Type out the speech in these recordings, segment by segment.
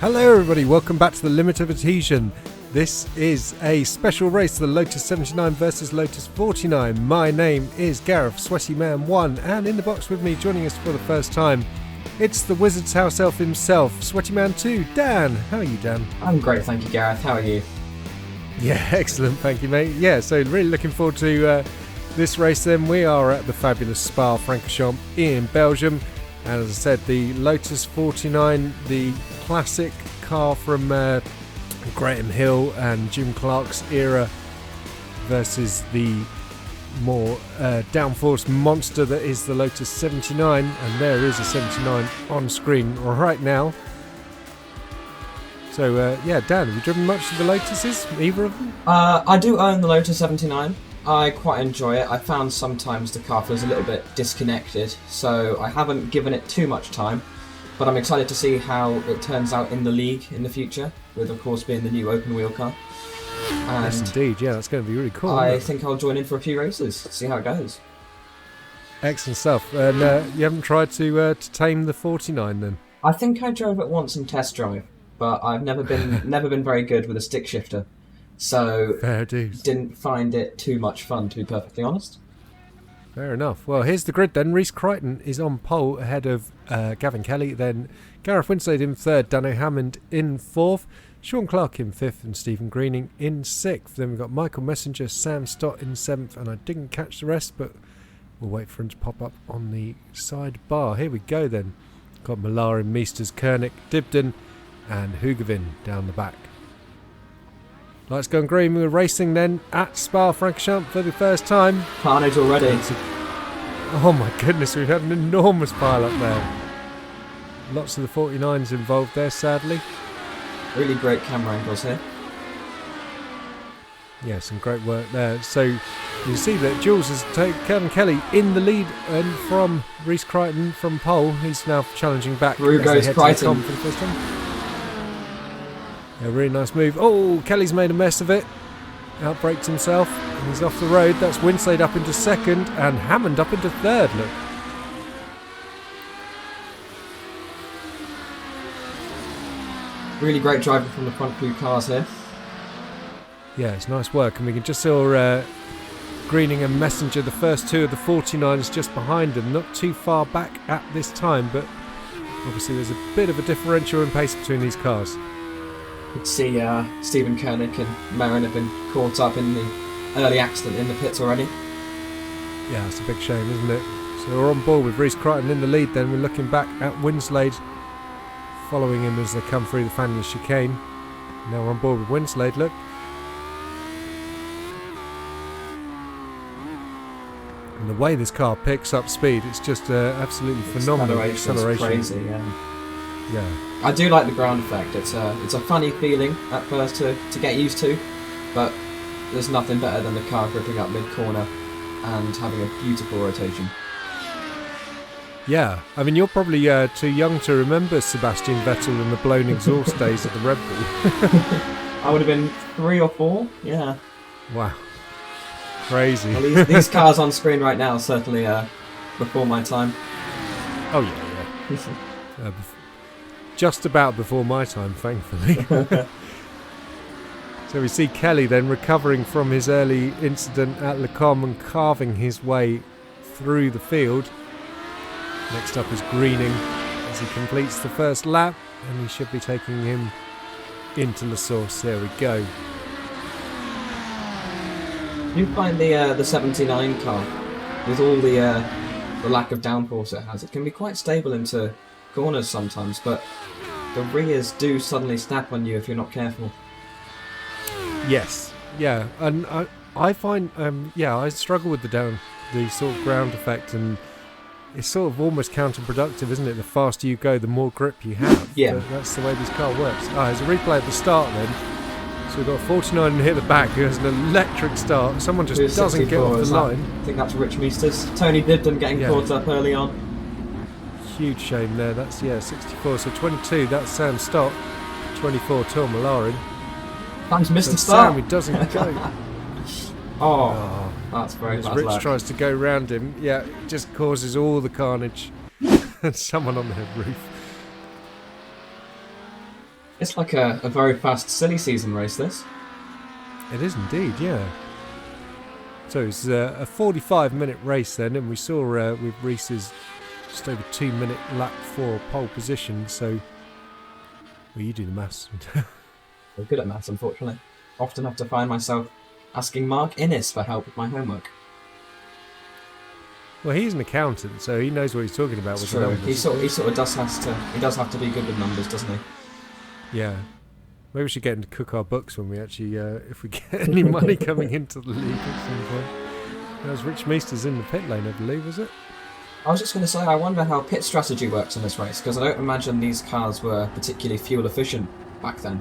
Hello everybody, welcome back to the Limited Edition. This is a special race, the Lotus 79 versus Lotus 49. My name is Gareth, Sweaty Man 1, and in the box with me, joining us for the first time, it's the Wizard's House Elf himself, Sweaty Man 2, Dan. How are you, Dan? I'm great, thank you, Gareth. How are you? Yeah, excellent, thank you, mate. Yeah, so really looking forward to this race then. We are at the fabulous Spa-Francorchamps in Belgium. And as I said, the Lotus 49, the classic car from Graham Hill and Jim Clark's era versus the more downforce monster that is the Lotus 79. And there is a 79 on screen right now. So, yeah, Dan, have you driven much of the Lotuses, either of them? I do own the Lotus 79. I quite enjoy it. I found sometimes the car feels a little bit disconnected, so I haven't given it too much time. But I'm excited to see how it turns out in the league in the future, with of course being the new open wheel car. And yes, indeed. Yeah, that's going to be really cool. I think I'll join in for a few races, see how it goes. Excellent stuff. And you haven't tried to tame the 49 then? I think I drove it once in test drive, but I've never been very good with a stick shifter. So, fair dues. Didn't find it too much fun, to be perfectly honest. Fair enough. Well, here's the grid then. Reece Crichton is on pole ahead of Gavin Kelly. Then Gareth Winslade in third, Dano Hammond in fourth, Sean Clark in fifth, and Stephen Greening in sixth. Then we've got Michael Messenger, Sam Stott in seventh, and I didn't catch the rest, but we'll wait for him to pop up on the side bar. Here we go then. Got Malarin, Meesters, Kernick, Dibden, and Hugavin down the back. Lights going green. We're racing then at Spa-Francorchamps for the first time. Carnage already. Oh my goodness, we've had an enormous pile up there. Lots of the 49s involved there, sadly. Really great camera angles here. Yeah, some great work there. So you see that Jules has taken Kevin Kelly in the lead, and from Reece Crichton from pole, he's now challenging back. Through goes Crichton. For the first time. A really nice move. Oh, Kelly's made a mess of it. Outbraked himself. And he's off the road. That's Winslade up into second and Hammond up into third. Look. Really great driving from the front few cars here. Yeah, it's nice work. And we can just saw Greening and Messenger, the first two of the 49s just behind them. Not too far back at this time, but obviously there's a bit of a differential in pace between these cars. You can see Stephen Kernick and Marin have been caught up in the early accident in the pits already. Yeah, it's a big shame, isn't it? So we're on board with Reece Crichton in the lead then. We're looking back at Winslade, following him as they come through the Faneuil chicane. Now we're on board with Winslade, look. And the way this car picks up speed, it's just absolutely phenomenal. Acceleration. Crazy, yeah. Yeah. I do like the ground effect. It's a funny feeling at first to get used to, but there's nothing better than the car gripping up mid-corner and having a beautiful rotation. Yeah, I mean, you're probably too young to remember Sebastian Vettel and the blown exhaust days at the Red Bull. I would have been 3 or 4, yeah. Wow. Crazy. Well, these cars on screen right now certainly before my time. Oh, yeah. Just about before my time, thankfully. So we see Kelly then recovering from his early incident at Le Combe and carving his way through the field. Next up is Greening as he completes the first lap, and he should be taking him into La Source. There we go. You find the 79 car, with all the lack of downforce it has, it can be quite stable into corners sometimes, but the rears do suddenly snap on you if you're not careful. Yes, yeah, and I find I struggle with the sort of ground effect, and it's sort of almost counterproductive, isn't it? The faster you go, the more grip you have. Yeah, that's the way this car works. There's a replay at the start then. So we've got 49 here at the back who has an electric start. Someone just doesn't get off the line. I think that's Rich Meesters. Tony Dibden getting caught up early on. Huge shame there. That's 64. So 22. That's Sam Stott. 24. Tom Malarin. Thanks, Mr. Stott. Sam, he doesn't go. Oh, that's very bad. Rich tries to go round him. Yeah, it just causes all the carnage. And someone on the roof. It's like a very fast silly season race, this. It is indeed, yeah. So it's a 45-minute race then, and we saw with Reese's just over 2-minute lap for pole position. So, well, you do the maths. I'm good at maths, unfortunately. Often have to find myself asking Mark Innes for help with my homework. Well, he's an accountant, so he knows what he's talking about with the True. numbers. He sort of does have to be good with numbers, doesn't he? Yeah. Maybe we should get him to cook our books when we actually, if we get any money coming into the league at some point. That was Rich Meester's in the pit lane, I believe, was it? I was just going to say, I wonder how pit strategy works in this race, because I don't imagine these cars were particularly fuel efficient back then.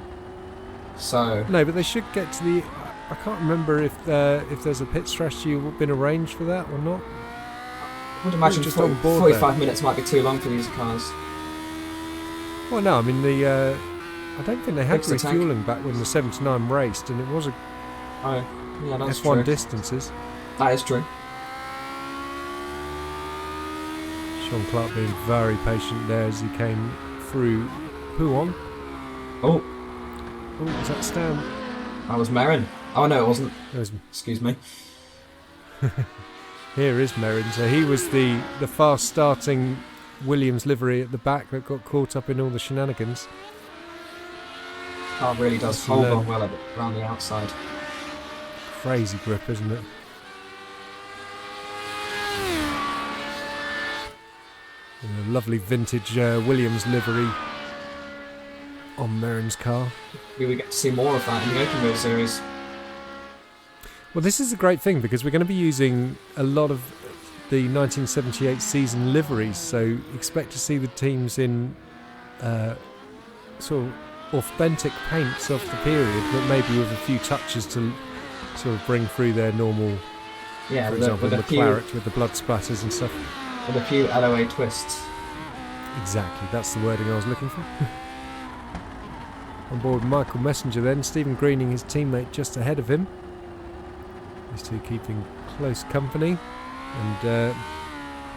So No, but they should get to the... I can't remember if there's a pit strategy been arranged for that or not. I would imagine just on board 45 minutes might be too long for these cars. Well, no, I mean, I don't think they had Fix the tank. refuelling back when the 79 raced, and it was a Oh, yeah, that's F1 true. distances. That is true. Sean Clark being very patient there as he came through Huon. Oh, Oh, was that Stan? that was Merrin. Oh no, it wasn't. There was, Excuse me. here is Merrin. So he was the fast starting Williams livery at the back that got caught up in all the shenanigans. Car really does hold on well around the outside. Crazy grip, isn't it? And a lovely vintage Williams livery on Merrin's car. Maybe we get to see more of that in the Open Wheel series. Well, this is a great thing because we're going to be using a lot of the 1978 season liveries, so expect to see the teams in sort of authentic paints of the period, but maybe with a few touches to sort of bring through their normal, Yeah, for with example, a the few claret with the blood splatters and stuff. LOA twists. Exactly, that's the wording I was looking for. On board Michael Messenger then, Stephen Greening, his teammate, just ahead of him. These two keeping close company, and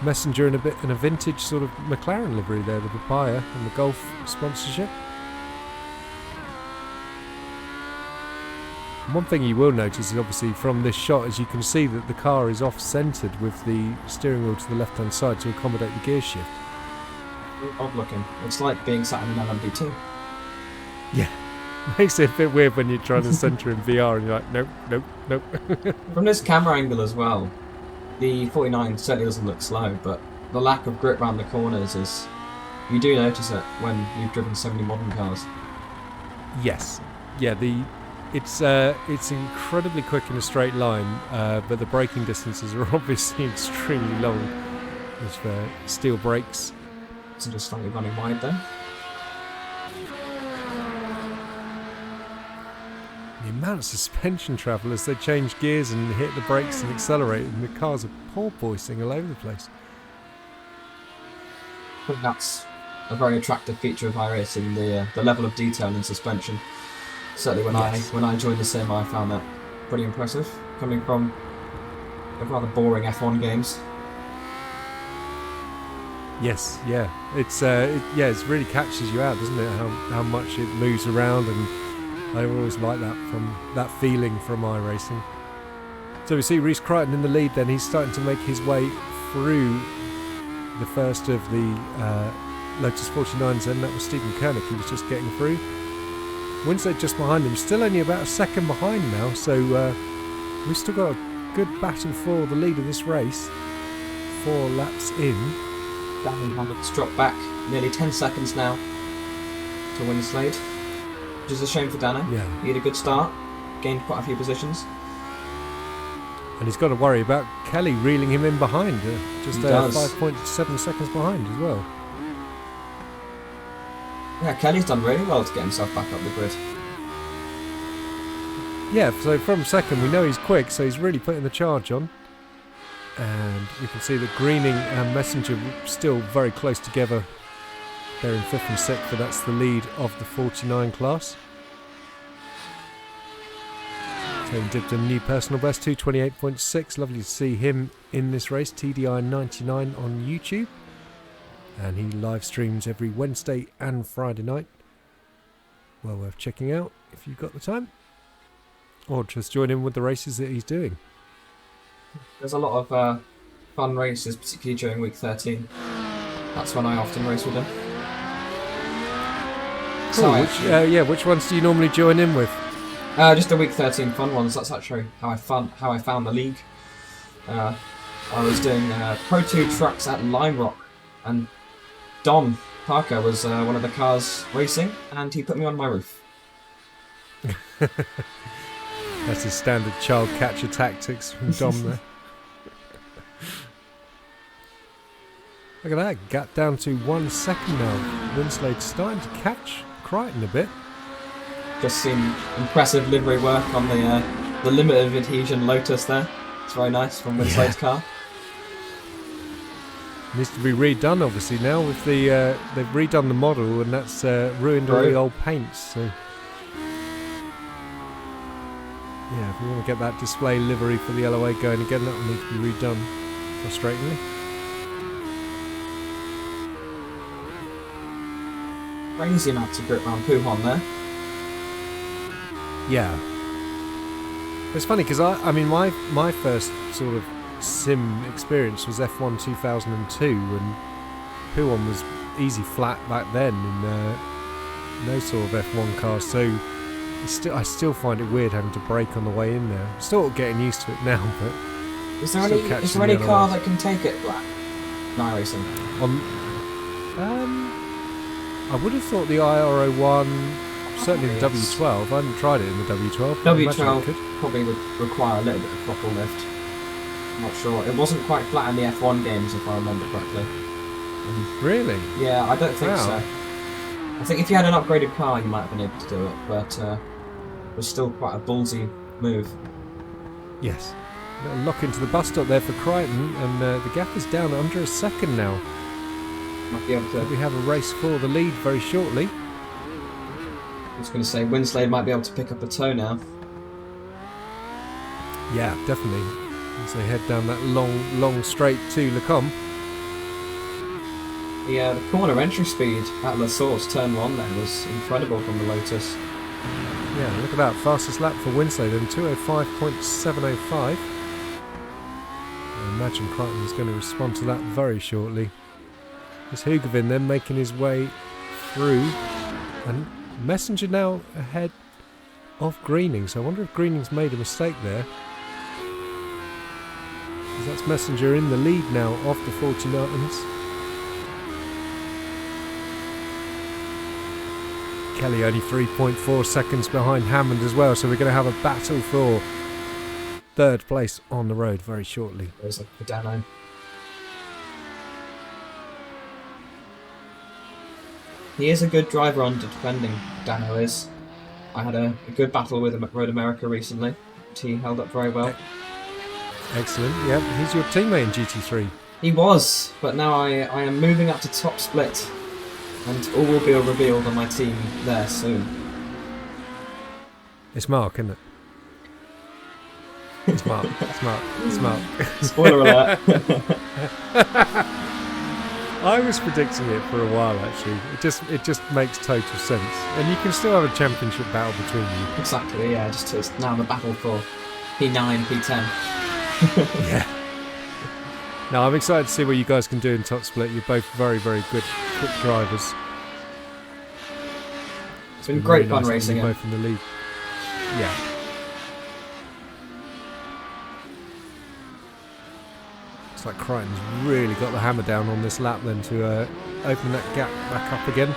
Messenger in a vintage sort of McLaren livery there, the papaya and the Golf sponsorship. One thing you will notice is obviously from this shot, as you can see that the car is off-centred with the steering wheel to the left-hand side to accommodate the gear shift. Odd looking. It's like being sat in an LMP2. Yeah, makes it a bit weird when you're trying to centre in VR and you're like, nope, nope, nope. From this camera angle as well, the 49 certainly doesn't look slow, but the lack of grip around the corners is... You do notice it when you've driven so many modern cars. Yes, yeah, it's incredibly quick in a straight line, but the braking distances are obviously extremely long with steel brakes. So just slightly running wide there. The amount of suspension travel as they change gears and hit the brakes and accelerate, and the cars are porpoising all over the place. I think that's a very attractive feature of iRacing, the level of detail in suspension. Certainly when I joined the sim, I found that pretty impressive, coming from a rather boring F1 games. Yes, yeah, it really catches you out, doesn't it? How much it moves around, and I always like that feeling from iRacing. So we see Rhys Crichton in the lead. Then he's starting to make his way through the first of the Lotus 49s. Then that was Stephen Koenig. He was just getting through. Winstead just behind him, still only about a second behind now. So we've still got a good battle for the lead of this race. 4 laps in. Danny Hamilton's dropped back nearly 10 seconds now to Winslade, which is a shame for Dano. Yeah. He had a good start, gained quite a few positions. And he's got to worry about Kelly reeling him in behind, just 5.7 seconds behind as well. Yeah, Kelly's done really well to get himself back up the grid. Yeah, so from second we know he's quick, so he's really putting the charge on. And you can see that Greening and Messenger still very close together. They're in 5th and 6th, but that's the lead of the 49 class. So he did a new personal best, 2:28.6. Lovely to see him in this race, TDI 99 on YouTube. And he live streams every Wednesday and Friday night. well worth checking out if you've got the time. Or just join in with the races that he's doing. There's a lot of fun races, particularly during week 13. That's when I often race with him. Cool. Which ones do you normally join in with? Just the week 13 fun ones. That's actually how I found the league. I was doing Pro 2 trucks at Lime Rock, and Dom Parker was one of the cars racing, and he put me on my roof. That's his standard child catcher tactics from Dom there. Look at that, got down to 1 second now. Winslade's starting to catch Crichton a bit. Just seen impressive livery work on the limited adhesion Lotus there. It's very nice from Winslade's car. Needs to be redone obviously now with the they've redone the model, and that's ruined all the old paints. So yeah, if we want to get that display livery for the LOA going again, that will need to be redone. Frustratingly. Crazy amounts of grip round Puhon there. Yeah. It's funny because I mean my first sort of sim experience was F1 2002, and Puhon was easy flat back then in no sort of F1 cars, so I still find it weird having to brake on the way in there. I'm still getting used to it now, but is there any car that can take it flat? iRacing. I would have thought the IRO1, certainly the W12. I haven't tried it in the W12. W12 probably would require a little bit of throttle lift. I'm not sure. It wasn't quite flat in the F1 games, if I remember correctly. Really? Yeah, I don't think so. I think if you had an upgraded car, you might have been able to do it, but it was still quite a ballsy move. Yes. A little lock into the bus stop there for Crichton, and the gap is down under a second now. Might be able to. We have a race for the lead very shortly. I was going to say, Winslade might be able to pick up a toe now. Yeah, definitely. As they head down that long straight to Lecombe. The corner entry speed at La Source, turn 1 there, was incredible from the Lotus. Yeah, look at that. Fastest lap for Winslade, and 2:05.705. I imagine Crichton is going to respond to that very shortly. There's Hugavin then making his way through, and Messenger now ahead of Greening, so I wonder if Greening's made a mistake there. Because that's Messenger in the lead now of the 49ers. Kelly only 3.4 seconds behind Hammond as well, so we're going to have a battle for third place on the road very shortly. There's a Dano. He is a good driver on defending, Dano is. I had a good battle with him at Road America recently. He held up very well. Excellent, yep. He's your teammate in GT3. He was, but now I am moving up to top split, and all will be revealed on my team there soon. It's Mark, isn't it? It's Mark. It's Mark. Spoiler alert. I was predicting it for a while actually. It just makes total sense. And you can still have a championship battle between you. Exactly, yeah, just it's now the battle for P9, P10. Yeah. No, I'm excited to see what you guys can do in top split. You're both very, very good, quick drivers. It's been great fun racing. Both in the lead. Yeah. Looks like Crichton's really got the hammer down on this lap then to open that gap back up again.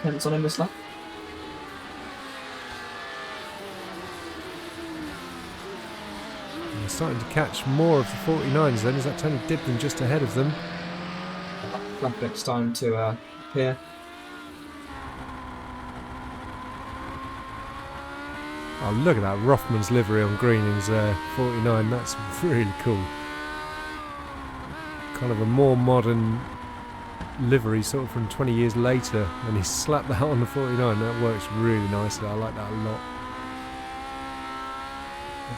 Pence on him this lap. They're starting to catch more of the 49s then. Is that Tony Dibden just ahead of them? Graphic's time to appear. Oh, look at that Rothman's livery on Greening's 49. That's really cool. Kind of a more modern livery, sort of from 20 years later, and he slapped that on the 49. That works really nicely. I like that a lot.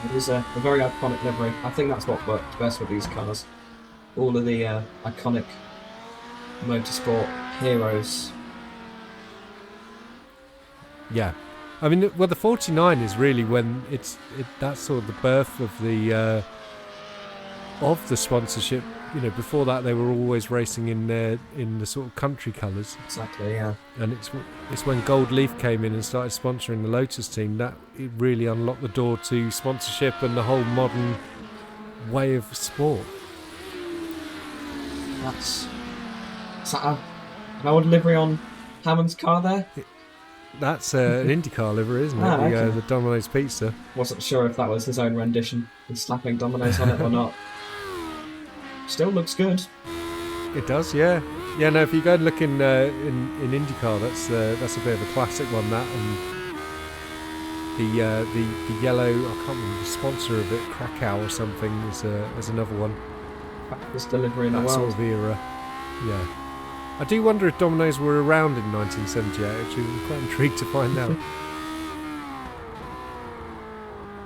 It is a very iconic livery. I think that's what works best with these cars. All of the iconic motorsport heroes Yeah. I mean, well, the 49 is really when that's sort of the birth of the sponsorship. You know, before that they were always racing in the sort of country colours. Exactly, yeah. And it's when Gold Leaf came in and started sponsoring the Lotus team that it really unlocked the door to sponsorship and the whole modern way of sport. That's an old livery on Hammond's car there. That's an IndyCar livery, isn't it? Okay. The Domino's Pizza. Wasn't sure if that was his own rendition and slapping Domino's on it or not. Still looks good. It does, yeah. Yeah, no, if you go and look in IndyCar, that's a bit of a classic one, that, and the yellow, I can't remember the sponsor of it, Krakow or something, is another one. Fastest delivery in the That world. sort of era. Yeah. I do wonder if Domino's were around in 1978, actually. I'm quite intrigued to find out.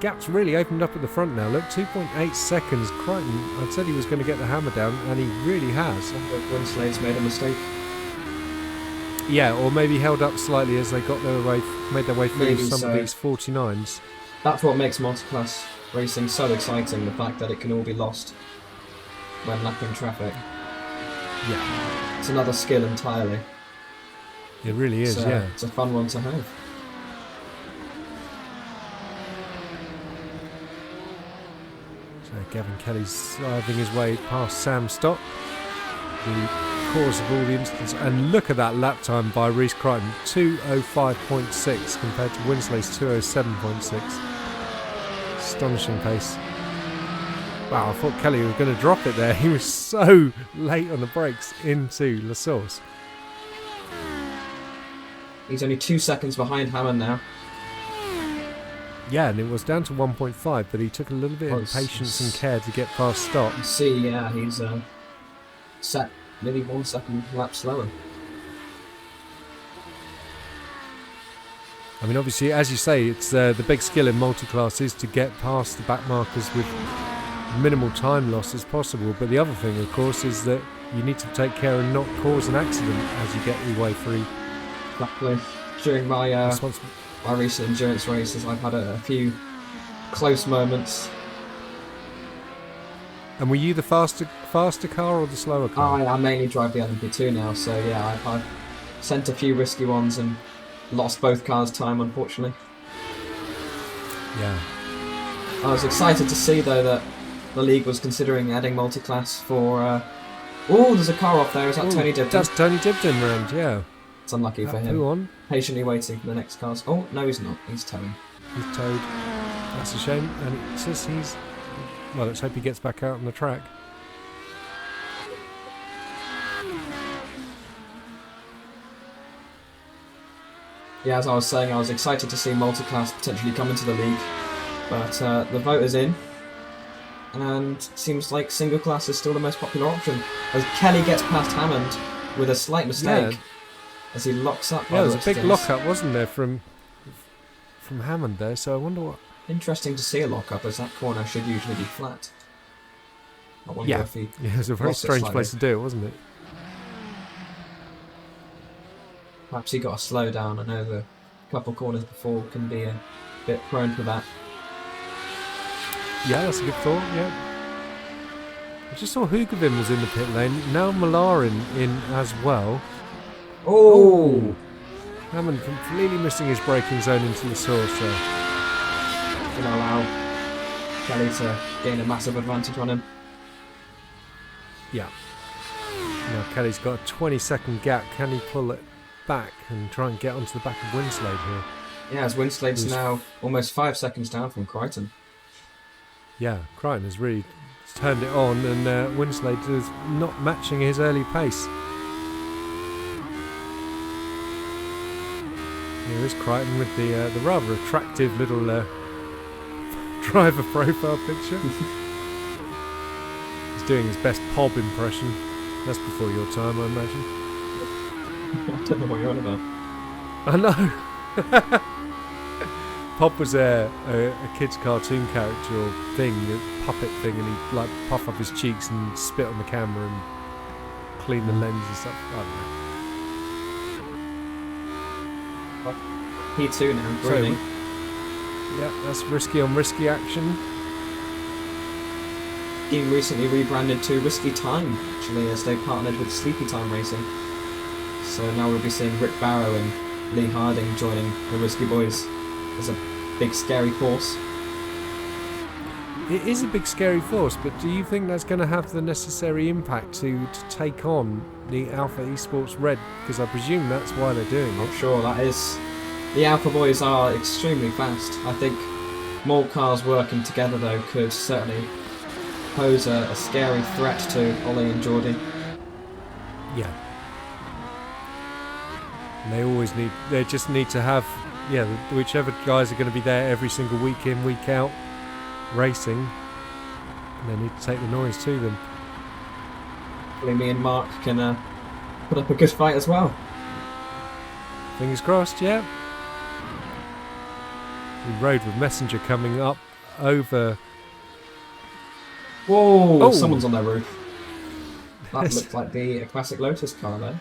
Gap's really opened up at the front now. Look, 2.8 seconds. Crichton, I'd said he was going to get the hammer down, and he really has. Winslade's made a mistake. Yeah, or maybe held up slightly as they made their way through Maybe some so. of these 49s. That's what makes multiclass racing so exciting, the fact that it can all be lost when lapping traffic. Yeah, It's another skill entirely. it really is, So, yeah. it's a fun one to have. So Gavin Kelly's sliding his way past Sam Stott, the cause of all the incidents. And look at that lap time by Reece Crichton, 2:05.6 compared to Winslade's 2:07.6. Astonishing pace. Wow, I thought Kelly was going to drop it there. He was so late on the brakes into La Source. He's only 2 seconds behind Hammond now. Yeah, and it was down to 1.5, but he took a little bit of patience and care to get past Stott. You see, yeah, he's set nearly 1 second lap slower. I mean, obviously, as you say, it's the big skill in multi-class is to get past the back markers with minimal time loss as possible. But the other thing, of course, is that you need to take care and not cause an accident as you get your way through. Luckily, during my recent endurance races, I've had a few close moments. And were you the faster car or the slower car? I mainly drive the LMP2 now, so yeah, I've sent a few risky ones and lost both cars' time, unfortunately. Yeah. I was excited to see, though, that the league was considering adding multi-class for... Oh, there's a car off there. Is that Tony Dibden? That's Tony Dibden round, yeah. It's unlucky for him. Who on? Patiently waiting for the next cars. Oh, no, he's not. He's towing. He's towed. That's a shame. And it says he's... Well, let's hope he gets back out on the track. Yeah, as I was saying, I was excited to see multi-class potentially come into the league. But the vote is in. And seems like single class is still the most popular option. As Kelly gets past Hammond with a slight mistake. Yeah. As he locks up. Yeah, there was a big lock-up, wasn't there, from Hammond there, so I wonder what... Interesting to see a lock-up, as that corner should usually be flat. I wonder if he... Yeah, it was a very strange place to do it, wasn't it? Perhaps he got a slow down. I know the couple corners before can be a bit prone to that. Yeah, that's a good thought, yeah. I just saw Hugavin was in the pit lane, now Malarin in as well. Oh! Hammond completely missing his braking zone into the source there. Going to allow Kelly to gain a massive advantage on him. Yeah. Now Kelly's got a 20-second gap. Can he pull it back and try and get onto the back of Winslade here? Yeah, as Winslade's now almost 5 seconds down from Crichton. Yeah, Crichton has really turned it on, and Winslade is not matching his early pace. Here is Crichton with the rather attractive little driver profile picture. He's doing his best Pob impression. That's before your time, I imagine. I don't know what you're on about. I know. Pob was a kid's cartoon character or thing, a puppet thing, and he'd like puff up his cheeks and spit on the camera and clean the lens and stuff. I don't know. P2 now, So, Greening. yeah, that's risky on risky action. Team recently rebranded to Risky Time, actually, as they partnered with Sleepy Time Racing. So now we'll be seeing Rick Barrow and Lee Harding joining the Risky Boys as a big scary force. It is a big scary force, but do you think that's going to have the necessary impact to take on the Alpha Esports Red? Because I presume that's why they're doing I'm it. sure that is. The Alpha Boys are extremely fast. I think more cars working together, though, could certainly pose a scary threat to Ollie and Geordie. Yeah. And they just need to have, whichever guys are going to be there every single week in, week out, racing, and they need to take the noise to them. Hopefully me and Mark can put up a good fight as well. Fingers crossed, yeah. We rode with Messenger coming up over. Whoa! Oh. Someone's on their roof. That looks like the classic Lotus car, though.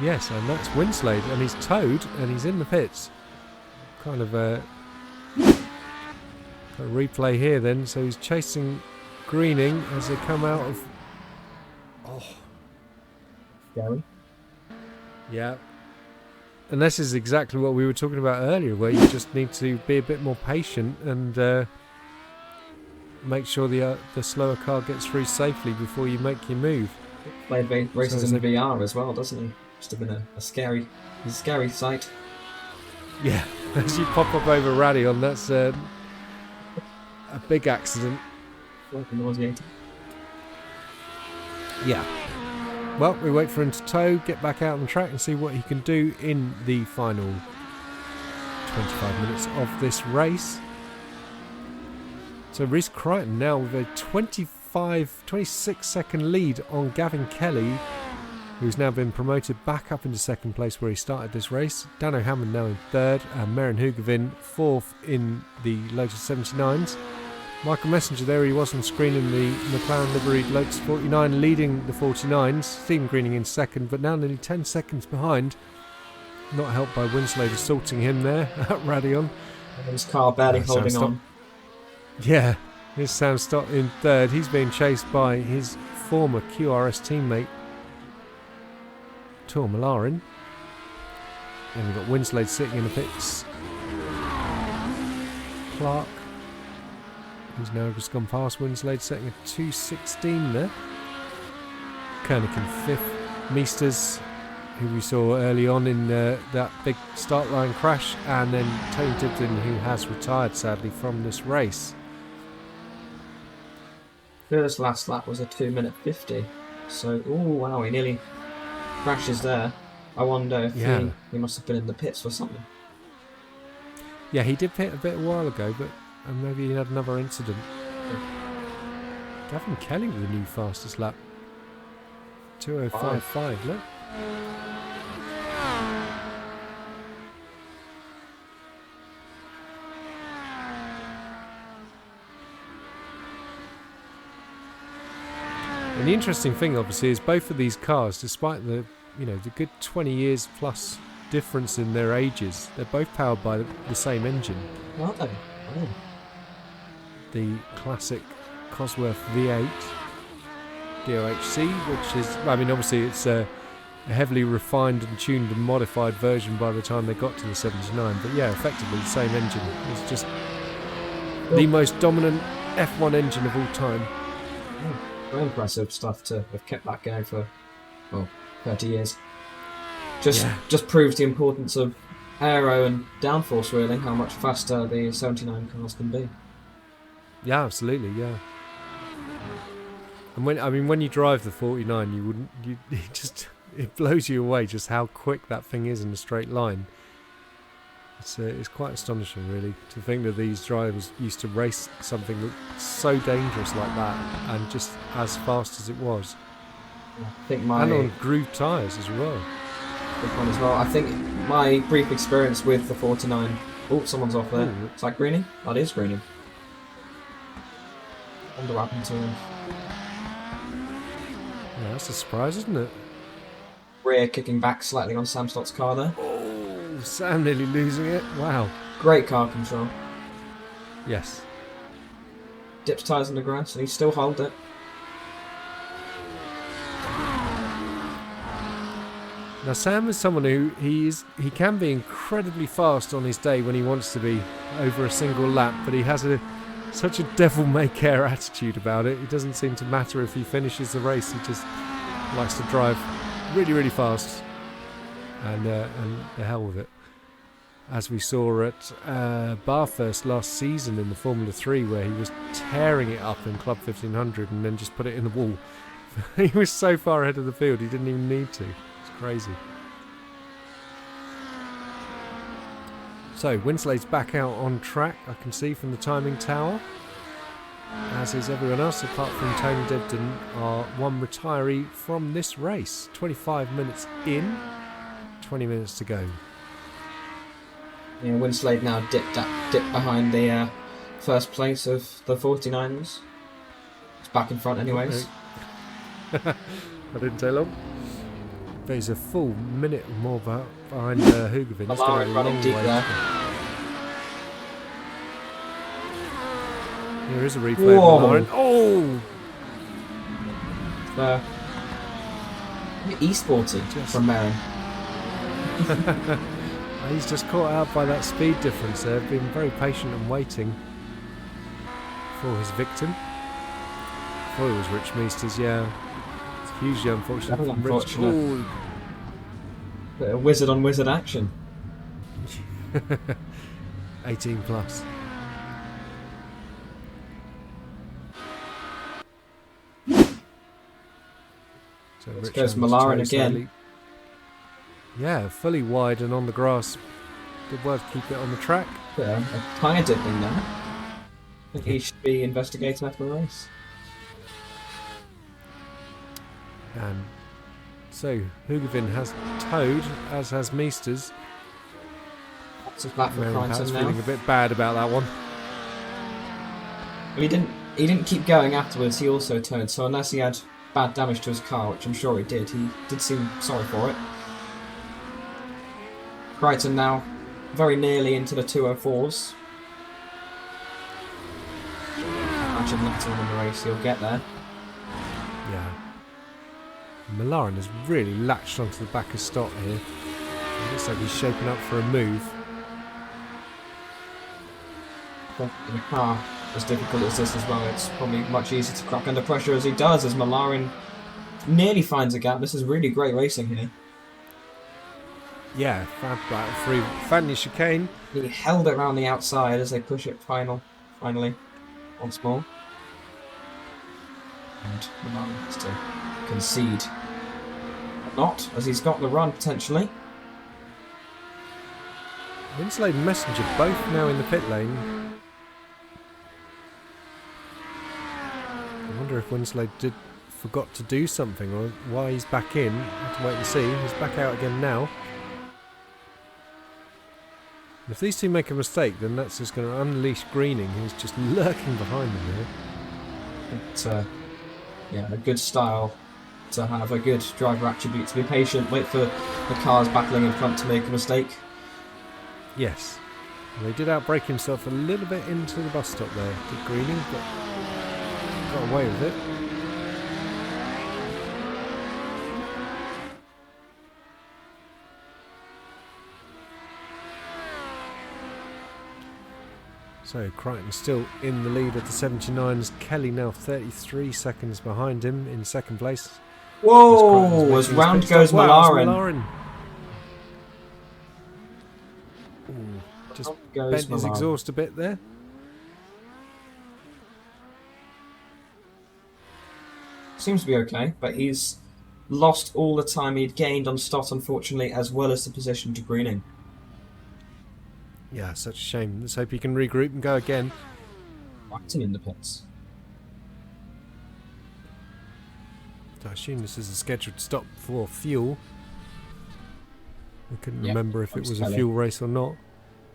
Yes, and that's Winslade, and he's towed, and he's in the pits. Kind of a replay here then, so he's chasing Greening as they come out of... Oh, Scary. yeah. And this is exactly what we were talking about earlier, where you just need to be a bit more patient and make sure the slower car gets through safely before you make your move. Played races in VR as well, doesn't he? Must have been a scary sight. Yeah, as you pop up over Radion, that's a big accident. Like nauseating. Yeah. Well, we wait for him to tow, get back out on the track and see what he can do in the final 25 minutes of this race. So Reece Crichton now with a 26 second lead on Gavin Kelly, who's now been promoted back up into second place where he started this race. Dan O'Hammond now in third, and Merrin Hugavin fourth in the Lotus 79s. Michael Messenger, there he was on screen in the McLaren liveried Lotus 49, leading the 49s. Stephen Greening in second, but now nearly 10 seconds behind. Not helped by Winslade assaulting him there at Radion. His car barely holding on. Yeah, his Sam Stott in third. He's being chased by his former QRS teammate, Tor Malarin. And we've got Winslade sitting in the pits. Clark, who's now just gone past Winslade, setting a 2:16 there. Koenig in fifth. Meesters, who we saw early on in that big start line crash, and then Tony Dibden, who has retired sadly from this race. First last lap was a 2:50. So, oh wow, he nearly crashes there. I wonder if he must have been in the pits for something. Yeah, he did pit a bit a while ago, but maybe he had another incident. Gavin Kelly with the new fastest lap. 2:05.5, look. And the interesting thing, obviously, is both of these cars, despite the good 20 years plus difference in their ages, they're both powered by the same engine. Are they? Oh. The classic Cosworth V8 DOHC, which is, obviously it's a heavily refined and tuned and modified version by the time they got to the 79, but yeah, effectively the same engine. It's just the most dominant F1 engine of all time. Oh, very impressive stuff to have kept that going for 30 years. Just proves the importance of aero and downforce, really, how much faster the 79 cars can be. Yeah, absolutely, yeah. And when you drive the 49, it blows you away just how quick that thing is in a straight line. It's quite astonishing, really, to think that these drivers used to race something so dangerous like that and just as fast as it was. I think and on grooved tyres as well. One as well. I think my brief experience with the 49. Oh, someone's off there. Ooh. Is that Greening? That is Greening. I wonder what happened to him. Yeah, that's a surprise, isn't it? Rear kicking back slightly on Sam Stott's car there. Oh, Sam nearly losing it. Wow. Great car control. Yes. Dips tyres in the grass and he still hold it. Now Sam is someone who he can be incredibly fast on his day when he wants to be over a single lap, but he has such a devil-may-care attitude about it. It doesn't seem to matter if he finishes the race. He just likes to drive really, really fast, and the hell with it. As we saw at Bathurst last season in the Formula 3, where he was tearing it up in Club 1500 and then just put it in the wall. He was so far ahead of the field, he didn't even need to. It's crazy. So, Winslade's back out on track, I can see from the timing tower. As is everyone else, apart from Tony Dibden, are one retiree from this race. 25 minutes in, 20 minutes to go. Yeah, Winslade now dipped behind the first place of the 49ers. It's back in front anyways. I didn't take long. But he's a full minute or more behind Hugavin. Malari running deep there. There is a replay of Malari. Oh! E-sporty from Marin. He's just caught out by that speed difference there. Been very patient and waiting for his victim. Thought it was Rich Meesters, yeah. It's hugely unfortunate for Rich. Oh. Bit of wizard on wizard action. 18 plus. So Let's go to Malarin again. Yeah, fully wide and on the grass. Good work to keep it on the track. Yeah, a tyre dipping there. I think he should be investigating after the race. And so Hugavin has towed, as has Meesters. That's his back for Pat's Crichton now. feeling a bit bad about that one. But he didn't keep going afterwards. He also towed. So unless he had bad damage to his car, which I'm sure he did seem sorry for it. Crichton now very nearly into the 204s. Imagine later on in the race he'll get there. Yeah. Malarin has really latched onto the back of Stott here. It looks like he's shaping up for a move. But in a car as difficult as this as well, it's probably much easier to crack under pressure as he does, as Malarin nearly finds a gap. This is really great racing here. Yeah, fab back through Fanny chicane. He held it around the outside as they push it finally, once more. And Malarin has to concede. But not, as he's got the run potentially. Winslade and Messenger both now in the pit lane. I wonder if Winslade forgot to do something or why he's back in. We'll have to wait and see. He's back out again now. If these two make a mistake, then that's just going to unleash Greening, who's just lurking behind them here. It's a good style to have, a good driver attribute, to be patient, wait for the cars battling in front to make a mistake. Yes. Well, he did outbrake himself a little bit into the bus stop there, did Greening, but got away with it. So Crichton still in the lead of the 79s. Kelly now 33 seconds behind him in second place. Whoa! As round goes Malarin. Just bent his exhaust a bit there. Seems to be okay, but he's lost all the time he'd gained on Stott, unfortunately, as well as the position to Greening. Yeah, such a shame. Let's hope he can regroup and go again. Crichton in the pits. I assume this is a scheduled stop for fuel. I couldn't remember if it was a fuel race or not.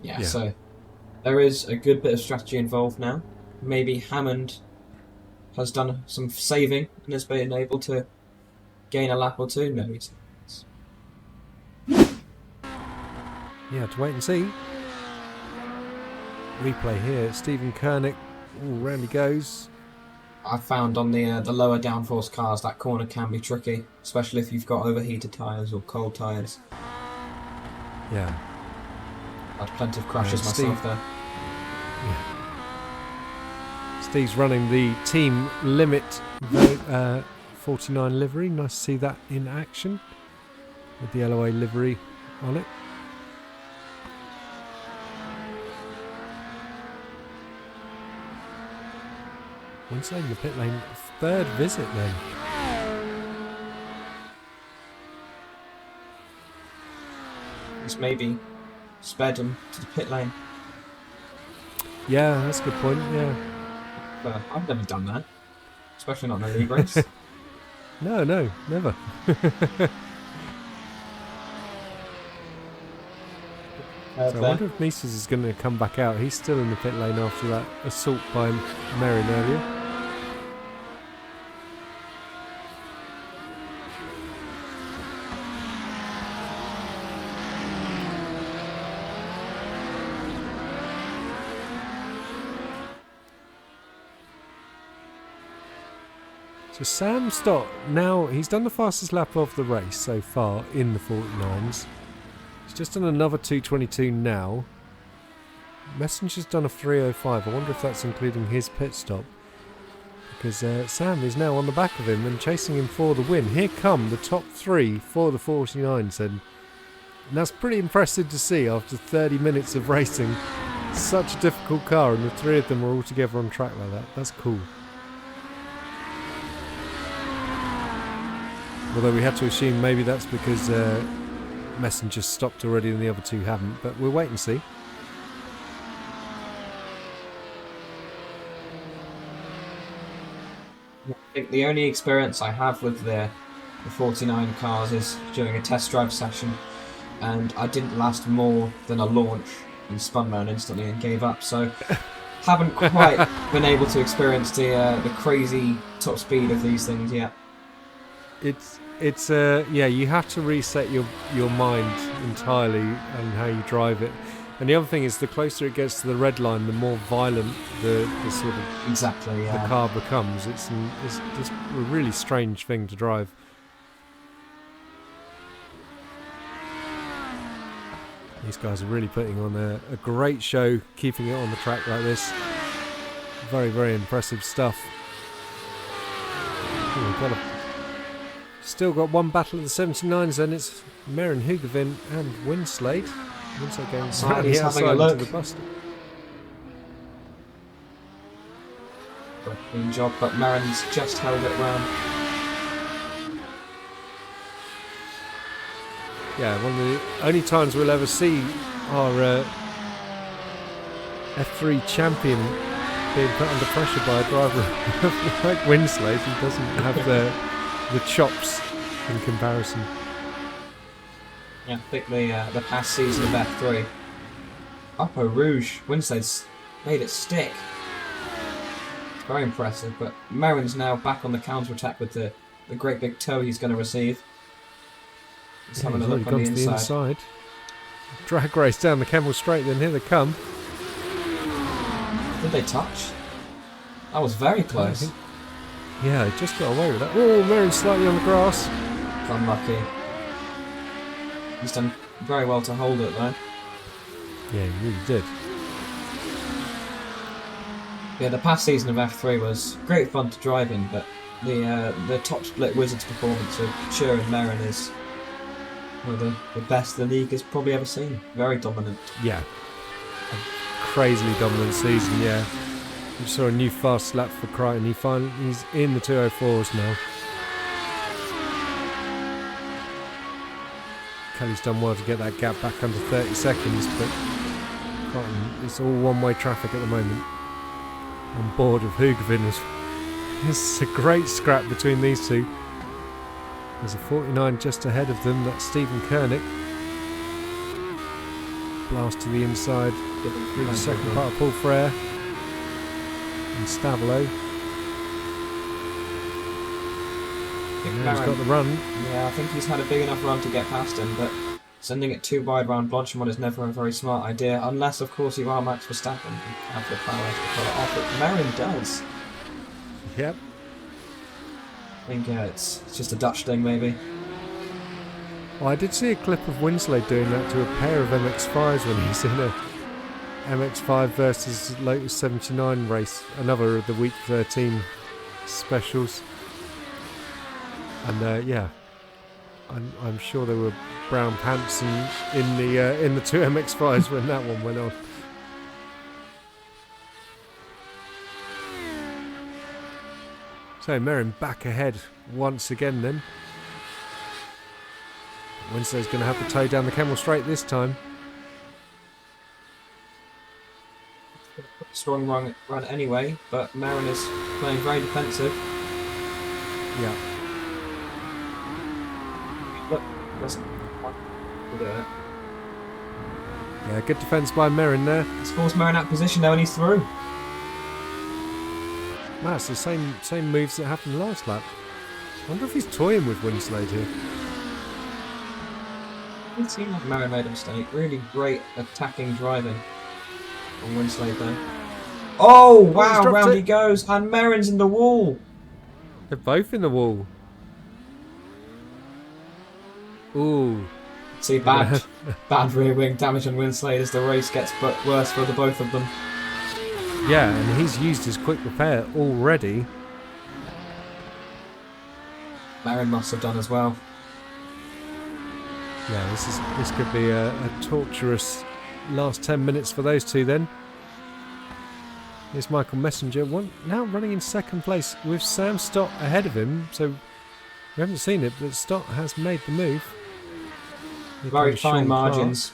Yeah, so there is a good bit of strategy involved now. Maybe Hammond has done some saving and has been able to gain a lap or two. No, he's Yeah, to wait and see. Replay here. Stephen Koenig. Ooh, round he goes. I found on the lower downforce cars that corner can be tricky, especially if you've got overheated tyres or cold tyres. Yeah. I had plenty of crashes myself there. Yeah. Steve's running the team limit 49 livery. Nice to see that in action with the LOA livery on it. Winslow in the pit lane, third visit then. He's maybe sped him to the pit lane. Yeah, that's a good point, yeah. But I've never done that, especially not in a league race. No, never. So I wonder if Mises is going to come back out. He's still in the pit lane after that assault by Merrin earlier. So Sam Stott, now he's done the fastest lap of the race so far in the 49s. He's just done another 2:22 now. Messenger's done a 3:05. I wonder if that's including his pit stop. Because Sam is now on the back of him and chasing him for the win. Here come the top three for the 49s. And that's pretty impressive to see after 30 minutes of racing. Such a difficult car and the three of them are all together on track like that. That's cool. Although we had to assume maybe that's because Messenger stopped already and the other two haven't, but we'll wait and see. I think the only experience I have with the 49 cars is during a test drive session, and I didn't last more than a launch and spun round instantly and gave up, so haven't quite been able to experience the crazy top speed of these things yet. It's yeah, you have to reset your mind entirely and how you drive it. And the other thing is, the closer it gets to the red line, the more violent the sort of exactly the car becomes. It's just a really strange thing to drive. These guys are really putting on a great show, keeping it on the track like this. Very, very impressive stuff. Still got one battle of the 79s, and it's Merrin, Hugavin and Winslade. Winslade going slightly outside into the bust. Good job, but Merrin's just held it round. Yeah, one of the only times we'll ever see our F3 champion being put under pressure by a driver like Winslade, who doesn't have the chops in comparison. Yeah, I think the past season of F3, Upper Rouge, Winslade's made it stick. It's very impressive, but Merrin's now back on the counter-attack with the great big toe he's going to receive. He's having a look on the inside. Drag race down the Camel Straight, then here they come. Did they touch? That was very close. Yeah, he just got away with that. Oh, Merrin's slightly on the grass. Unlucky. He's done very well to hold it though. Yeah, he really did. Yeah, the past season of F3 was great fun to drive in, but the top split Wizards performance of Chur and Merrin is one of the best the league has probably ever seen. Very dominant. Yeah. A crazily dominant season, yeah. We saw a new fast lap for Crichton. He's in the 204s now. Kelly's done well to get that gap back under 30 seconds, but Crichton, it's all one-way traffic at the moment. On board of Hugavin. It's a great scrap between these two. There's a 49 just ahead of them. That's Stephen Koenig. Blast to the inside through the second part of Paul Frere. And Stavelo. Now he's got the run. Yeah, I think he's had a big enough run to get past him, but Sending it too wide round Blodgemont is never a very smart idea, unless, of course, you are Max Verstappen and have the power to pull it off, but Marin does. Yep. I think it's just a Dutch thing, maybe. Well, I did see a clip of Winslade doing that to a pair of MX-5s when he's in a MX-5 versus Lotus 79 race, another of the Week 13 specials. And yeah, I'm sure there were brown pants in the two MX-5s when that one went on. So Merrin back ahead once again then. Winslade's going to have to toe down the Camel Straight this time. Strong run anyway, but Marin is playing very defensive. Yeah. Look, doesn't want to do it. Yeah, good defence by Merrin there. It's forced Marin out of position now and he's through. That's the same moves that happened last lap. I wonder if he's toying with Winslade here. It seemed like Marin made a mistake. Really great attacking driving on Winslade there. Oh wow, round he goes, and Marin's in the wall. They're both in the wall. Ooh. See, bad rear wing damage on Winslade as the race gets worse for the both of them. Yeah, and he's used his quick repair already. Marin must have done as well. Yeah, this could be a torturous last 10 minutes for those two then. Here's Michael Messenger, now running in second place with Sam Stott ahead of him. So we haven't seen it, but Stott has made the move. Very fine margins.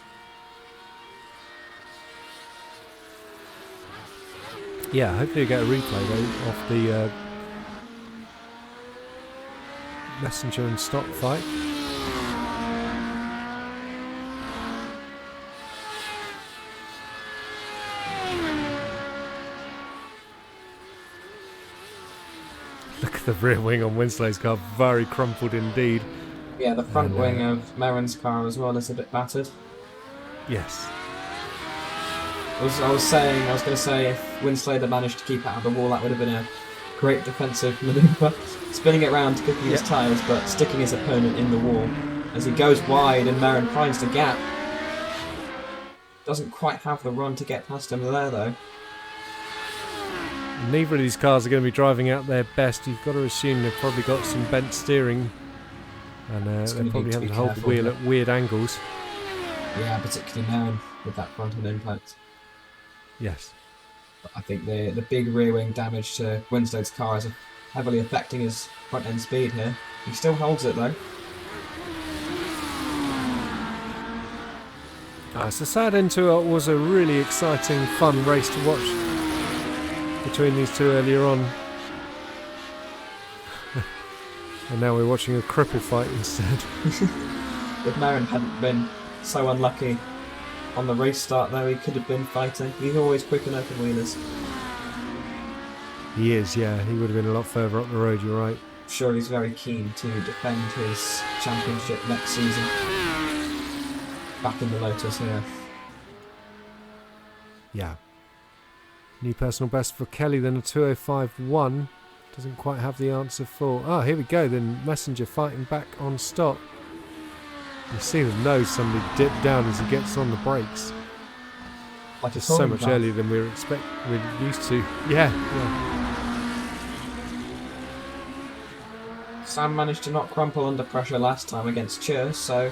Yeah, hopefully you get a replay though of the Messenger and Stott fight. Look at the rear wing on Winslade's car, very crumpled indeed. Yeah, the front wing of Marin's car as well is a bit battered. Yes. I was going to say if Winslade had managed to keep out of the wall, that would have been a great defensive manoeuvre. Spinning it round, kicking his tyres, but sticking his opponent in the wall. As he goes wide and Marin finds the gap. Doesn't quite have the run to get past him there though. Neither of these cars are going to be driving out their best. You've got to assume they've probably got some bent steering. And they're probably having to hold the wheel at weird angles. Yeah, particularly Marin with that front end impact. Yes. But I think the big rear wing damage to Winslade's car is heavily affecting his front end speed here. He still holds it though. If Marin hadn't been so unlucky on the race start though, he could have been fighting. He's always quick and open wheelers. He is, yeah. He would have been a lot further up the road, you're right. I'm sure he's very keen to defend his championship next season. Back in the Lotus here. Yeah. New personal best for Kelly, then a 2:05.1. Doesn't quite have the answer for... Oh, here we go, then Messenger fighting back on stop. You see the nose suddenly dip down as he gets on the brakes. Like just so much earlier than we're used to. Yeah. Sam managed to not crumple under pressure last time against Chur, so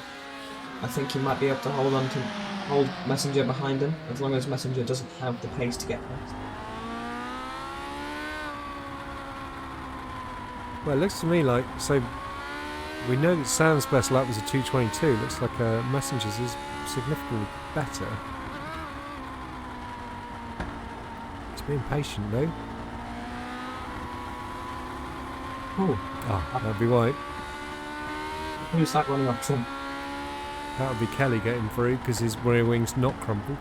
I think he might be able to hold Messenger behind him, as long as Messenger doesn't have the pace to get past. Well, it looks to me like, so we know that Sam's best lap was a 2:22. Looks like Messenger's is significantly better. He's being patient though. Oh, that'd be white. Who's that running off from? That would be Kelly getting through because his rear wing's not crumpled.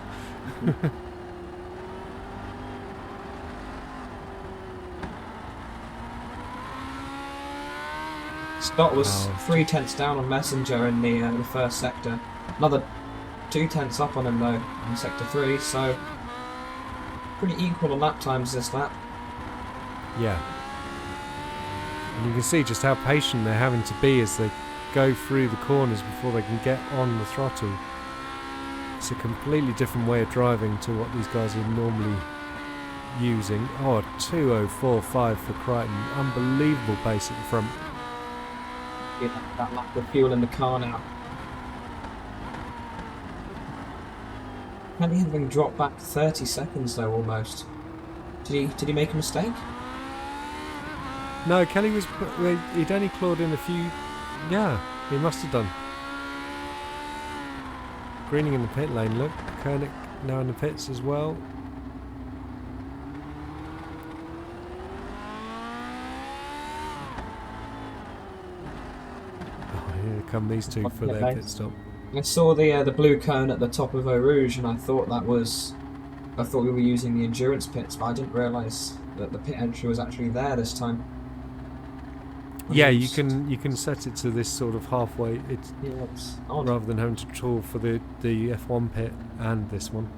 Stott was 3/10 down on Messenger in the first sector. Another 2 tenths up on him though in sector 3, so pretty equal on lap times this lap. Yeah. And you can see just how patient they're having to be as they go through the corners before they can get on the throttle. It's a completely different way of driving to what these guys are normally using. Oh, 2:04.5 for Crichton. Unbelievable pace at the front. Yeah, that lack of fuel in the car now. Can't even drop back 30 seconds though almost. Did he make a mistake? No, Kelly was... He'd only clawed in a few... Yeah, he must have done. Greening in the pit lane, look. Koenig now in the pits as well. Oh, here come these two for their pit stop. I saw the blue cone at the top of Eau Rouge, and I thought we were using the endurance pits, but I didn't realise that the pit entry was actually there this time. Yeah, you can set it to this sort of halfway. It's odd. Rather than having to trawl for the F1 pit and this one.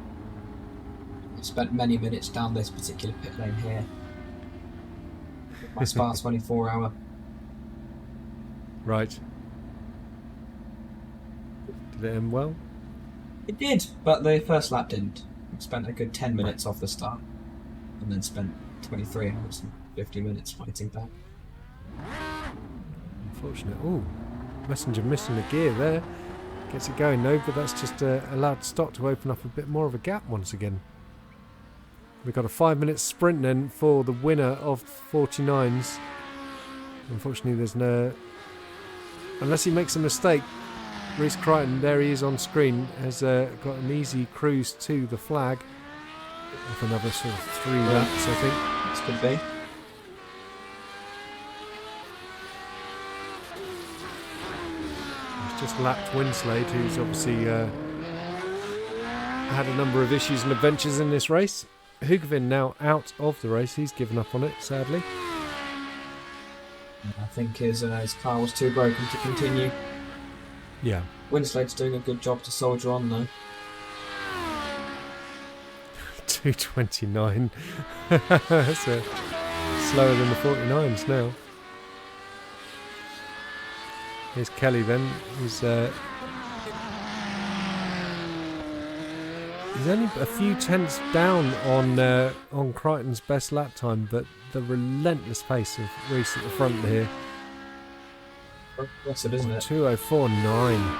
I spent many minutes down this particular pit lane here. My Spa 24 hour. Right. Did it end well? It did, but the first lap didn't. I spent a good 10 minutes off the start, and then spent 23 hours and 50 minutes fighting back. Unfortunate. Oh, Messenger missing a gear there. Gets it going though, but that's just allowed Stott to open up a bit more of a gap once again. We've got a 5-minute sprint then for the winner of 49s. Unfortunately, there's no... Unless he makes a mistake, Reece Crichton, there he is on screen, has got an easy cruise to the flag. With another sort of 3 laps, I think. This could be. He's just lapped Winslade, who's obviously had a number of issues and adventures in this race. Hugavin now out of the race. He's given up on it, sadly. I think his car was too broken to continue. Yeah. Winslade's doing a good job to soldier on though. 2:29. That's slower than the 49s now. Here's Kelly then. He's only a few tenths down on Crichton's best lap time, but the relentless pace of Reece at the front here. Impressive, isn't it? 2:04.9.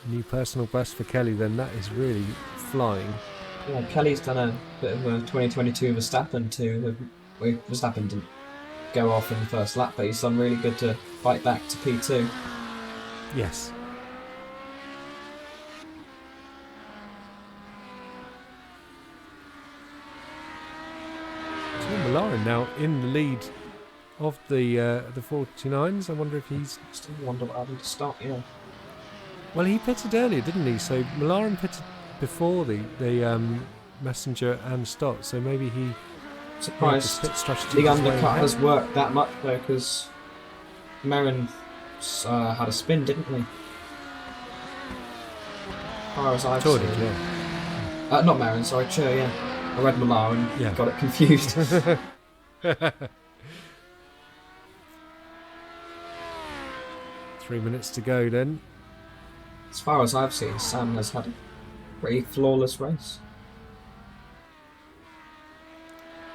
New personal best for Kelly then. That is really flying. Yeah, Kelly's done a bit of a 2022 Verstappen too. Verstappen didn't go off in the first lap, but he's done really good to fight back to P2. Yes. So Malaren now in the lead of the 49s. I wonder if he's... Still wonder what happened to start, yeah. Well, he pitted earlier, didn't he? So Malaren pitted before the Messenger and Stott, so maybe he... Surprised pit strategy the undercut has worked that much though, because Merrin had a spin, didn't he? As far as I've seen. Yeah. Not Merrin, sorry, Chur, yeah. I read Millar and got it confused. 3 minutes to go then. As far as I've seen, Sam has had a pretty flawless race.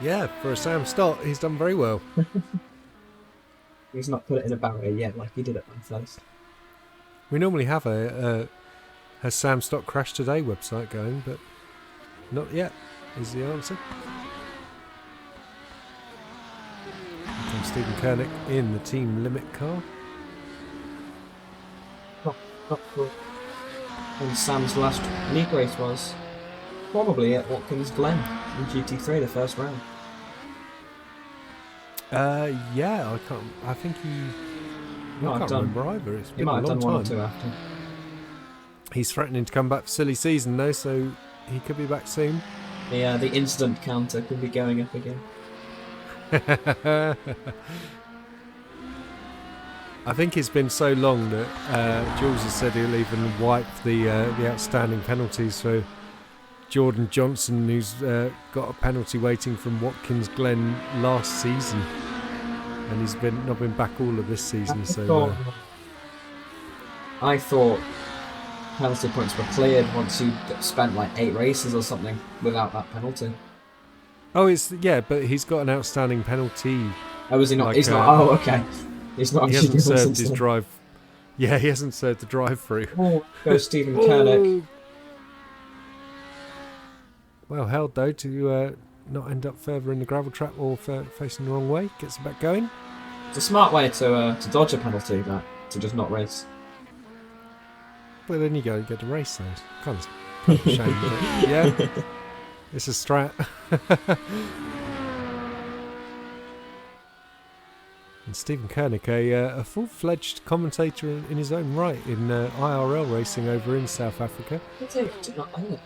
Yeah, for a Sam Stott, he's done very well. He's not put it in a barrier yet like he did at Bathurst. We normally have a Has Sam Stott crashed today website going, but not yet is the answer. From Stephen Koenig in the team limit car. Not sure when Sam's last league race was. Probably at Watkins Glen in GT3 the first round. Yeah, I can't. I think he. I can't remember either. It's been a long time. He might have done one or two after. He's threatening to come back for silly season though, so he could be back soon. The incident counter could be going up again. I think it's been so long that Jules has said he'll even wipe the outstanding penalties for Jordan Johnson, who's got a penalty waiting from Watkins Glen last season, and he's not been back all of this season. I thought penalty points were cleared once you spent like 8 races or something without that penalty. Oh, but he's got an outstanding penalty. Oh, is he not? He's not. Oh, okay. He's not. He hasn't served his drive. Yeah, he hasn't served the drive-through. Oh, go Stephen Koenig. Well held though to not end up further in the gravel trap or facing the wrong way. Gets it back going. It's a smart way to dodge a penalty, that to just not race. But then you get to race those. Kind of a shame, but yeah, it's a strat. And Stephen Koenig, a full-fledged commentator in his own right in IRL racing over in South Africa. I did not know that.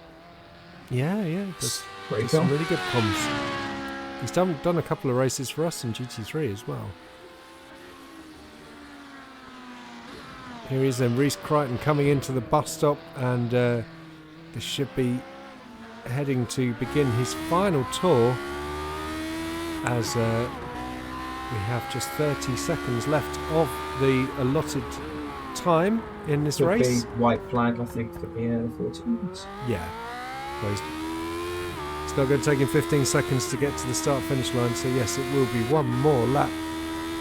Yeah, does Pretty some cool. really good comms. He's done a couple of races for us in GT3 as well. Here he is then, Reece Crichton coming into the bus stop, and this should be heading to begin his final tour as we have just 30 seconds left of the allotted time in this Could race. be white flag, I think, for the 14 minutes. Yeah. Well, it's not going to take him 15 seconds to get to the start-finish line, so yes, it will be one more lap.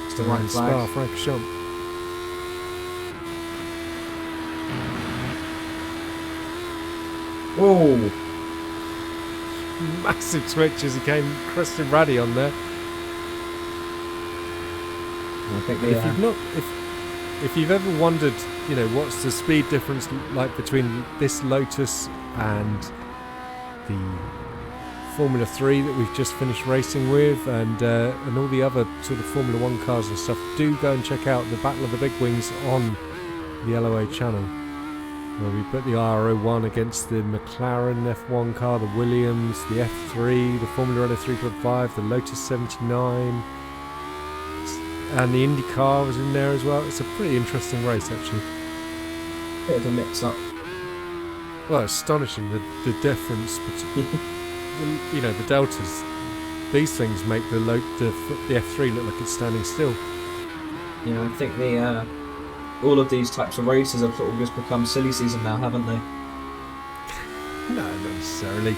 It's the white flag. Spa-Francorchamps. Whoa! Massive switch as he came Christian Raddy on there. I think If you've ever wondered, what's the speed difference like between this Lotus and the Formula 3 that we've just finished racing with, and all the other sort of Formula 1 cars and stuff, do go and check out the Battle of the Big Wings on the LOA channel, where we put the IRO1 against the McLaren F1 car, the Williams, the F3, the Formula Renault 3.5, the Lotus 79, and the Indy car was in there as well. It's a pretty interesting race, actually. Bit of a mix-up. Well, it's astonishing the difference between the deltas. These things make the F3 look like it's standing still. I think all of these types of races have sort of just become silly season now, haven't they? No, not necessarily.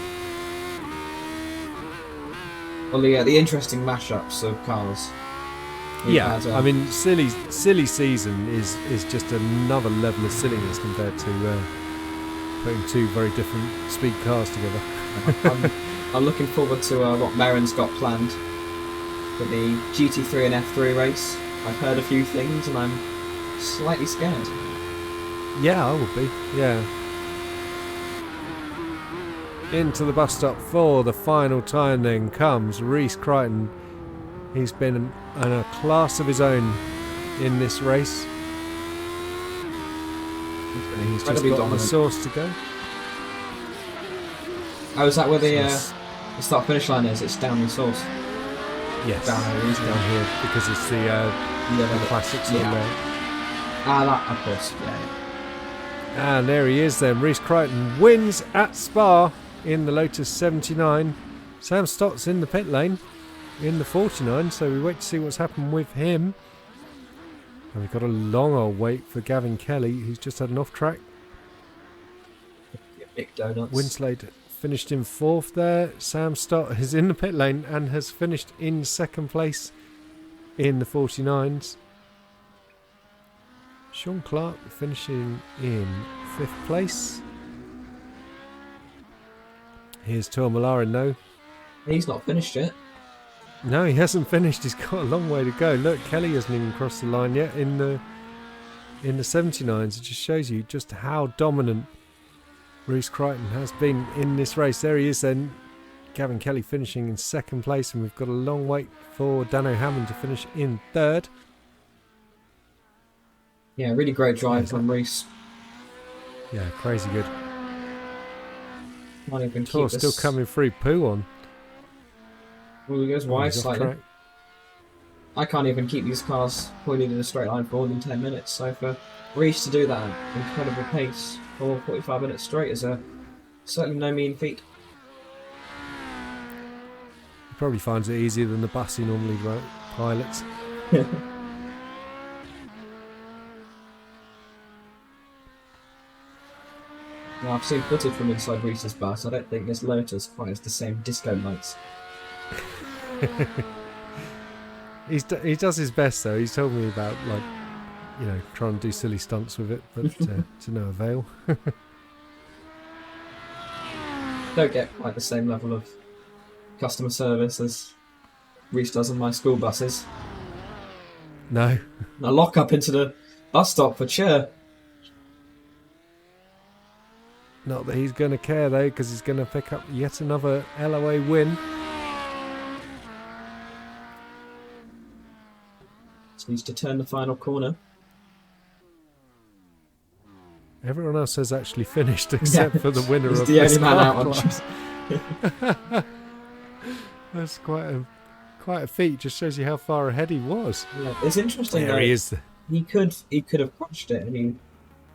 Well, the interesting mashups of cars. I mean, silly season is just another level of silliness compared to putting two very different speed cars together. I'm looking forward to what Merrin's got planned for the GT3 and F3 race. I've heard a few things and I'm slightly scared. Yeah, I would be. Yeah. Into the bus stop for the final time then comes Reece Crichton. He's been in a class of his own in this race. And he's just got the source to go. Oh, is that where the start-finish line is? It's down the source. Yes, down here because it's the classics. Yeah. That, of course. Yeah. And there he is then. Reece Crichton wins at Spa in the Lotus 79. Sam Stott's in the pit lane in the 49, so we wait to see what's happened with him. And we've got a long old wait for Gavin Kelly, who's just had an off track. Big donuts. Winslade finished in 4th there. Sam Stott is in the pit lane and has finished in 2nd place in the 49s. Sean Clark finishing in 5th place. Here's Tor Malarin though. He's not finished yet. No, he hasn't finished. He's got a long way to go. Look, Kelly hasn't even crossed the line yet in the 79s. It just shows you just how dominant Reece Crichton has been in this race. There he is then. Gavin Kelly finishing in 2nd place, and we've got a long wait for Dano Hammond to finish in 3rd. Yeah, really great drive from Reece. Yeah, crazy good. Not even Tor still coming through poo on. Well, he goes wide He's off slightly. track. I can't even keep these cars pointed in a straight line for more than 10 minutes. So for Reese to do that at incredible pace for 45 minutes straight is certainly no mean feat. He probably finds it easier than the bus he normally pilots. Now, I've seen footage from inside Reese's bus. I don't think this Lotus quite has the same disco lights. He does his best though. He's told me about trying to do silly stunts with it, but to no avail. Don't get quite the same level of customer service as Reese does on my school buses. No. A lock up into the bus stop for cheer. Not that he's going to care though, because he's going to pick up yet another LOA win. Just needs to turn the final corner. Everyone else has actually finished except for the winner He's of the this only man out car on class. That's quite a feat. Just shows you how far ahead he was. Yeah, it's interesting. There he is. He could have crushed it, and he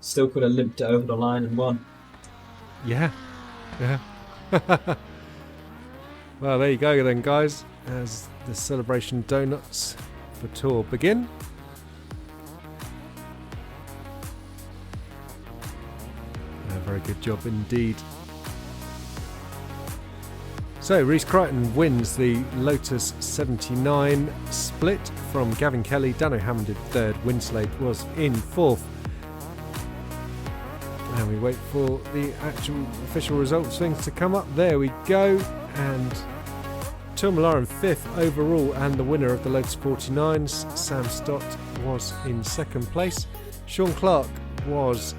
still could have limped it over the line and won. Yeah. Well, there you go then, guys. As the celebration donuts for tour begin. A very good job indeed. So, Reese Crichton wins the Lotus 79 split from Gavin Kelly. Dan O'Hammond in third. Winslade was in fourth. And we wait for the actual official results things to come up. There we go. And Tourmalara fifth overall, and the winner of the Lotus 49s, Sam Stott, was in second place. Sean Clark was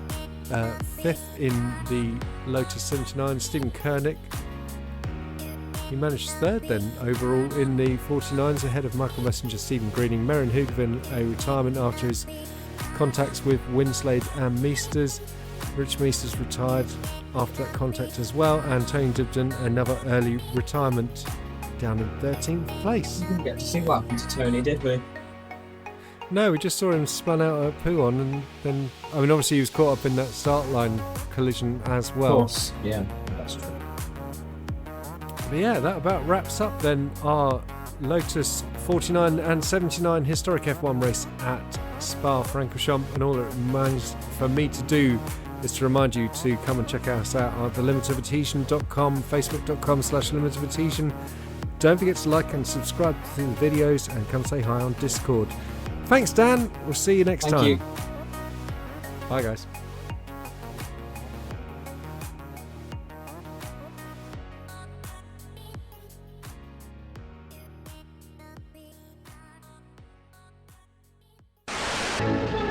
fifth in the Lotus 79. Stephen Koenig, he managed third then overall in the 49s, ahead of Michael Messenger, Stephen Greening. Merrin Hoogovin, a retirement after his contacts with Winslade and Meesters. Rich Meesters retired after that contact as well, and Tony Dibden, another early retirement, down in 13th place. We didn't get to see what happened to Tony, did we? No, we just saw him spun out at Pouhon, and then, I mean, obviously he was caught up in that start line collision as well. Of course, yeah, that's true. But yeah, that about wraps up then our Lotus 49 and 79 historic F1 race at Spa-Francorchamps, and all it remains for me to do is to remind you to come and check us out at thelimitofadhesion.com, facebook.com/limitofadhesion. Don't forget to like and subscribe to the videos, and come say hi on Discord. Thanks, Dan. We'll see you next time. Thank you. Bye, guys. Bye.